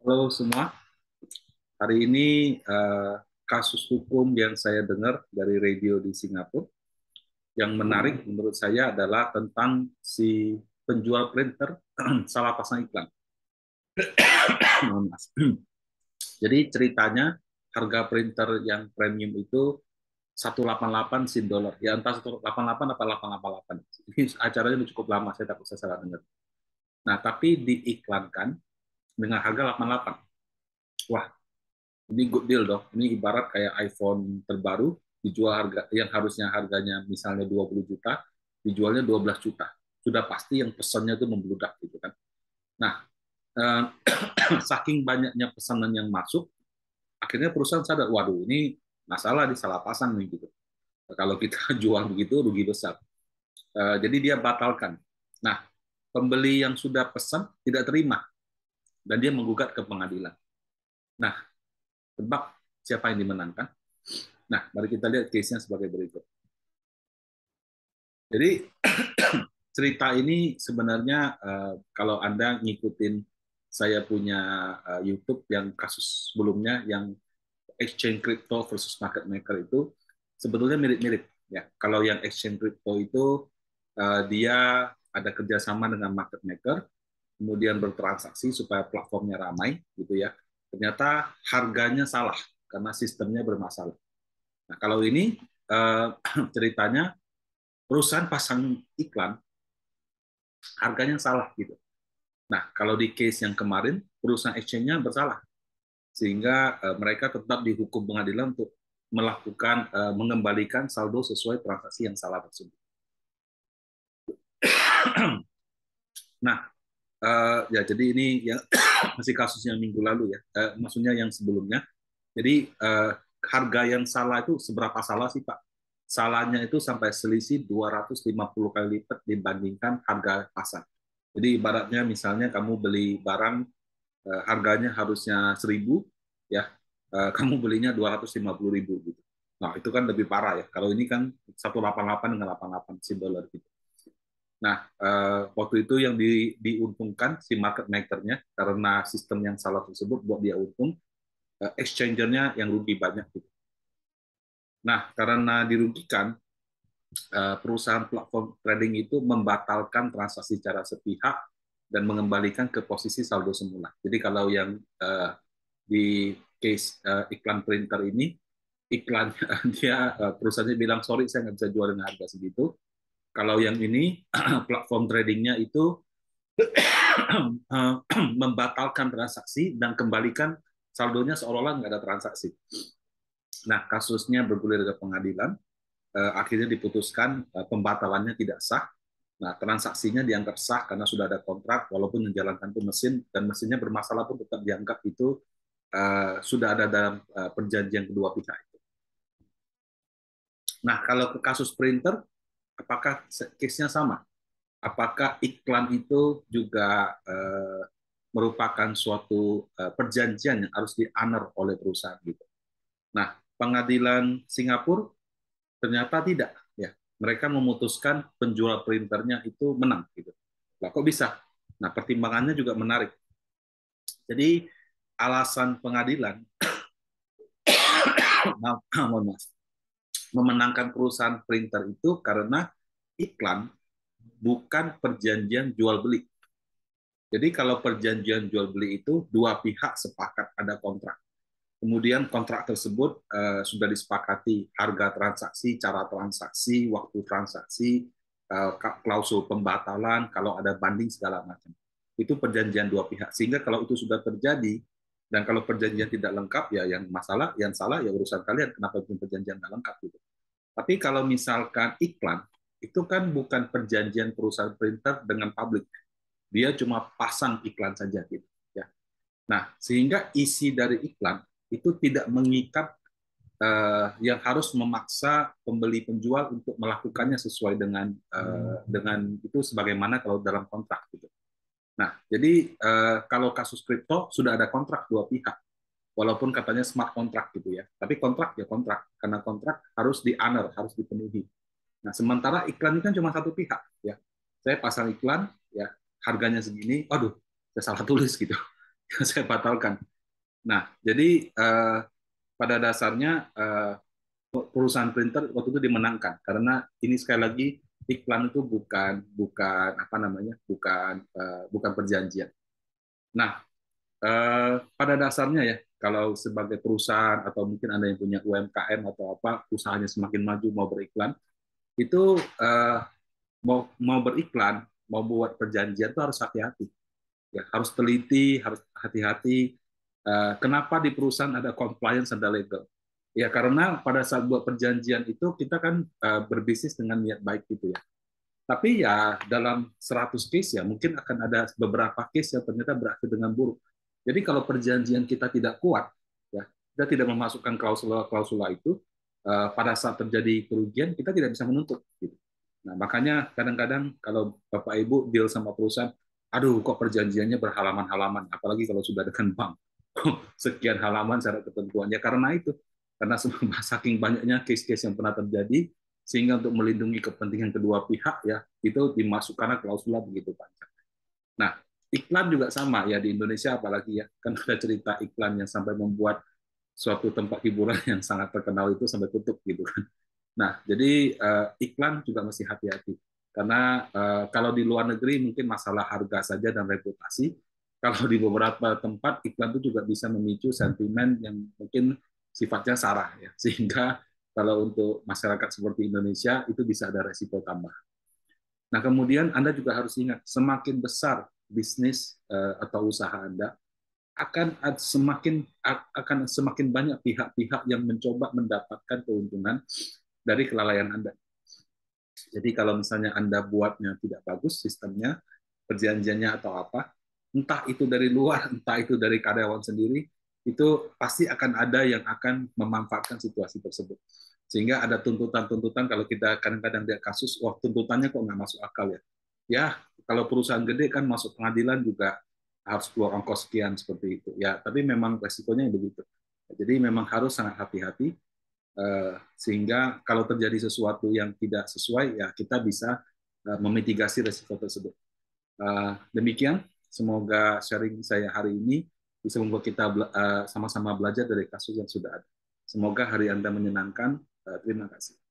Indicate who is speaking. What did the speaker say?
Speaker 1: Halo semua, hari ini kasus hukum yang saya dengar dari radio di Singapura yang menarik menurut saya adalah tentang si penjual printer salah pasang iklan. Jadi ceritanya harga printer yang premium itu 188 sin dolar, ya entah 188 atau 888. Ini acaranya udah cukup lama, saya takut saya salah dengar. Nah, tapi diiklankan dengan harga 88. Wah, ini good deal dong. Ini ibarat kayak iPhone terbaru dijual harga yang harusnya harganya misalnya 20 juta, dijualnya 12 juta. Sudah pasti yang pesannya itu membludak gitu kan. Nah, eh, saking banyaknya pesanan yang masuk, akhirnya perusahaan sadar, waduh ini masalah di salah pasang nih gitu. Kalau kita jual begitu rugi besar. Jadi dia batalkan. Nah, pembeli yang sudah pesan tidak terima dan dia menggugat ke pengadilan. Nah, tebak siapa yang dimenangkan? Nah, mari kita lihat case-nya sebagai berikut. Jadi cerita ini sebenarnya kalau Anda ngikutin saya punya YouTube yang kasus sebelumnya yang exchange crypto versus market maker itu sebetulnya mirip-mirip ya. Kalau yang exchange crypto itu dia ada kerjasama dengan market maker, kemudian bertransaksi supaya platformnya ramai gitu ya. Ternyata harganya salah karena sistemnya bermasalah. Nah, kalau ini ceritanya perusahaan pasang iklan harganya salah gitu. Nah, kalau di case yang kemarin perusahaan exchange-nya bersalah sehingga mereka tetap dihukum pengadilan untuk melakukan mengembalikan saldo sesuai transaksi yang salah tersebut. Nah, ya jadi ini yang masih kasus yang minggu lalu ya, maksudnya yang sebelumnya. Jadi harga yang salah itu seberapa salah sih Pak? Salahnya itu sampai selisih 250 kali lipat dibandingkan harga pasar. Jadi ibaratnya misalnya kamu beli barang harganya harusnya 1.000 ya, kamu belinya 250.000 gitu. Nah, itu kan lebih parah ya. Kalau ini kan 188 dengan 88 si dolar gitu. Nah, waktu itu yang diuntungkan si market maker-nya karena sistem yang salah tersebut buat dia untung, exchanger-nya yang rugi banyak gitu. Nah, karena dirugikan, perusahaan platform trading itu membatalkan transaksi secara sepihak dan mengembalikan ke posisi saldo semula. Jadi kalau yang di case iklan printer ini, iklan dia perusahaannya bilang sorry saya nggak bisa jual dengan harga segitu. Kalau yang ini platform tradingnya itu membatalkan transaksi dan kembalikan saldonya seolah-olah nggak ada transaksi. Nah, kasusnya bergulir ke pengadilan, akhirnya diputuskan pembatalannya tidak sah. Nah, transaksinya dianggap sah karena sudah ada kontrak, walaupun menjalankan itu mesin dan mesinnya bermasalah pun tetap dianggap itu sudah ada dalam perjanjian kedua pihak itu. Nah, kalau ke kasus printer, apakah case-nya sama? Apakah iklan itu juga merupakan suatu perjanjian yang harus di-honor oleh perusahaan gitu? Nah, pengadilan Singapura ternyata tidak. Ya, mereka memutuskan penjual printernya itu menang gitu. Lah, kok bisa? Nah, pertimbangannya juga menarik. Jadi alasan pengadilan mohon maaf, memenangkan perusahaan printer itu karena iklan bukan perjanjian jual beli. Jadi kalau perjanjian jual beli itu dua pihak sepakat ada kontrak. Kemudian kontrak tersebut sudah disepakati harga transaksi, cara transaksi, waktu transaksi, klausul pembatalan, kalau ada banding segala macam. Itu perjanjian dua pihak. Sehingga kalau itu sudah terjadi dan kalau perjanjian tidak lengkap ya yang masalah, yang salah ya urusan kalian kenapa bikin perjanjian tidak lengkap gitu. Tapi kalau misalkan iklan itu kan bukan perjanjian perusahaan printer dengan publik. Dia cuma pasang iklan saja gitu ya. Nah, sehingga isi dari iklan itu tidak mengikat yang harus memaksa pembeli penjual untuk melakukannya sesuai dengan itu sebagaimana kalau dalam kontrak gitu. Nah, jadi kalau kasus kripto sudah ada kontrak dua pihak, walaupun katanya smart kontrak gitu ya, tapi kontrak ya kontrak, karena kontrak harus di-honor, harus dipenuhi. Nah, sementara iklan ini kan cuma satu pihak ya. Saya pasang iklan ya harganya segini, aduh, saya salah tulis gitu. saya batalkan. Nah, jadi pada dasarnya perusahaan printer waktu itu dimenangkan karena ini sekali lagi iklan itu bukan bukan apa namanya bukan perjanjian. Nah, pada dasarnya ya kalau sebagai perusahaan atau mungkin Anda yang punya UMKM atau apa usahanya semakin maju mau beriklan itu mau beriklan mau buat perjanjian itu harus hati-hati ya harus teliti harus hati-hati. Kenapa di perusahaan ada compliance ada legal ya karena pada saat buat perjanjian itu kita kan berbisnis dengan niat baik gitu ya tapi ya dalam 100 case ya mungkin akan ada beberapa case yang ternyata berakhir dengan buruk. Jadi kalau perjanjian kita tidak kuat, ya kita tidak memasukkan klausula-klausula itu, pada saat terjadi kerugian kita tidak bisa menuntut. Gitu. Nah makanya kadang-kadang kalau Bapak Ibu deal sama perusahaan, aduh kok perjanjiannya berhalaman-halaman, apalagi kalau sudah dengan bank, sekian halaman syarat ketentuannya karena itu, karena saking banyaknya case-case yang pernah terjadi, sehingga untuk melindungi kepentingan kedua pihak ya itu dimasukkan klausula begitu panjang. Nah, iklan juga sama ya di Indonesia apalagi ya kan ada cerita iklan yang sampai membuat suatu tempat hiburan yang sangat terkenal itu sampai tutup gitu kan. Nah, jadi iklan juga mesti hati-hati karena kalau di luar negeri mungkin masalah harga saja dan reputasi. Kalau di beberapa tempat iklan itu juga bisa memicu sentimen yang mungkin sifatnya sarah ya sehingga kalau untuk masyarakat seperti Indonesia itu bisa ada resiko tambah. Nah, kemudian Anda juga harus ingat, semakin besar bisnis atau usaha Anda, akan semakin banyak pihak-pihak yang mencoba mendapatkan keuntungan dari kelalaian Anda. Jadi kalau misalnya Anda buatnya tidak bagus sistemnya, perjanjiannya atau apa, entah itu dari luar, entah itu dari karyawan sendiri, itu pasti akan ada yang akan memanfaatkan situasi tersebut. Sehingga ada tuntutan-tuntutan kalau kita kadang-kadang lihat kasus, wah tuntutannya kok nggak masuk akal ya. Ya, kalau perusahaan gede kan masuk pengadilan juga harus keluar ongkos sekian seperti itu. Ya, tapi memang resikonya begitu. Jadi memang harus sangat hati-hati sehingga kalau terjadi sesuatu yang tidak sesuai ya kita bisa memitigasi resiko tersebut. Demikian, semoga sharing saya hari ini bisa membuat kita sama-sama belajar dari kasus yang sudah ada. Semoga hari Anda menyenangkan. Terima kasih.